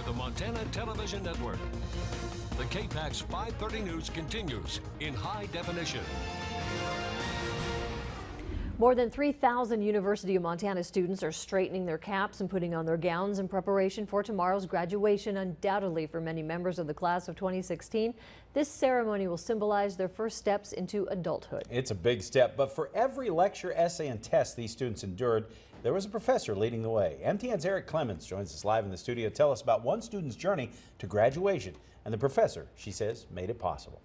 the Montana Television Network. The KPAX 530 News continues in high definition. More than 3,000 University of Montana students are straightening their caps and putting on their gowns in preparation for tomorrow's graduation. Undoubtedly, for many members of the class of 2016, this ceremony will symbolize their first steps into adulthood. It's a big step, but for every lecture, essay, and test these students endured, there was a professor leading the way. MTN's Eric Clemens joins us live in the studio to tell us about one student's journey to graduation and the professor, she says, made it possible.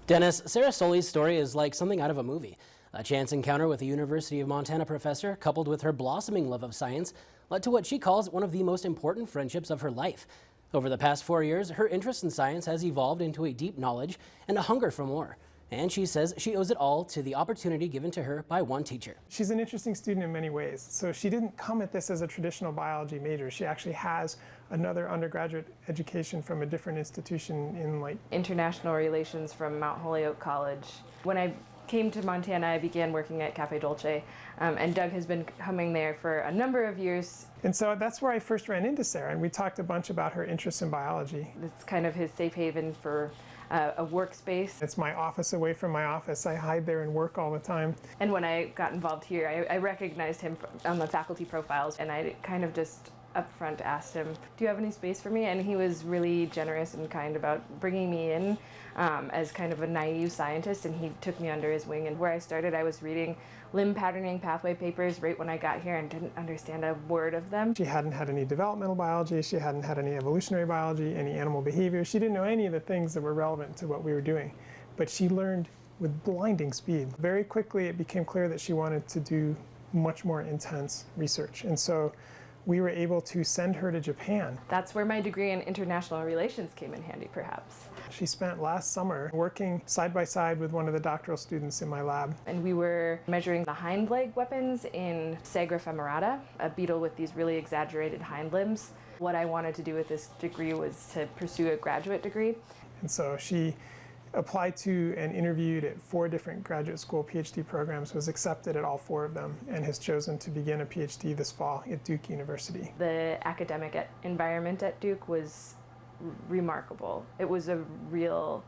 Dennis, Sarah Solie's story is like something out of a movie. A chance encounter with a University of Montana professor, coupled with her blossoming love of science, led to what she calls one of the most important friendships of her life. Over the past 4 years, her interest in science has evolved into a deep knowledge and a hunger for more. And she says she owes it all to the opportunity given to her by one teacher. She's an interesting student in many ways. So she didn't come at this as a traditional biology major. She actually has another undergraduate education from a different institution in like international relations from Mount Holyoke College. When I came to Montana, I began working at Cafe Dolce, and Doug has been coming there for a number of years. And so that's where I first ran into Sarah, and we talked a bunch about her interest in biology. It's kind of his safe haven for a workspace. It's my office away from my office. I hide there and work all the time. And when I got involved here, I recognized him on the faculty profiles, and I kind of just upfront asked him, do you have any space for me? And he was really generous and kind about bringing me in as kind of a naive scientist, and he took me under his wing. And where I started, I was reading limb patterning pathway papers right when I got here and didn't understand a word of them. She hadn't had any developmental biology, she hadn't had any evolutionary biology, any animal behavior. She didn't know any of the things that were relevant to what we were doing, but she learned with blinding speed. Very quickly it became clear that she wanted to do much more intense research, and so we were able to send her to Japan. That's where my degree in international relations came in handy, perhaps. She spent last summer working side by side with one of the doctoral students in my lab. And we were measuring the hind leg weapons in Sagra femerata, a beetle with these really exaggerated hind limbs. What I wanted to do with this degree was to pursue a graduate degree. And so she applied to and interviewed at 4 different graduate school PhD programs, was accepted at all 4 of them, and has chosen to begin a PhD this fall at Duke University. The academic environment at Duke was remarkable. It was a real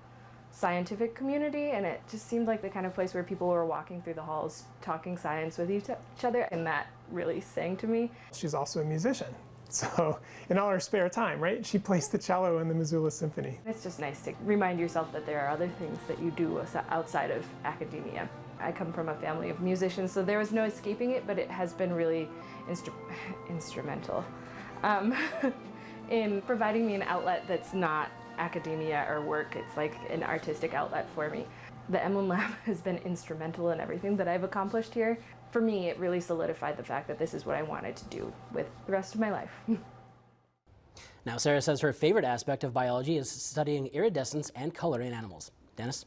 scientific community, and it just seemed like the kind of place where people were walking through the halls talking science with each other, and that really sang to me. She's also a musician. So in all her spare time, right, she plays the cello in the Missoula Symphony. It's just nice to remind yourself that there are other things that you do outside of academia. I come from a family of musicians, so there was no escaping it, but it has been really instrumental in providing me an outlet that's not academia or work. It's like an artistic outlet for me. The Emblem Lab has been instrumental in everything that I've accomplished here. For me, it really solidified the fact that this is what I wanted to do with the rest of my life. Now, Sarah says her favorite aspect of biology is studying iridescence and color in animals. Dennis?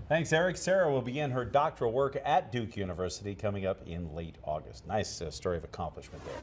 Thanks, Eric. Sarah will begin her doctoral work at Duke University coming up in late August. Nice story of accomplishment there.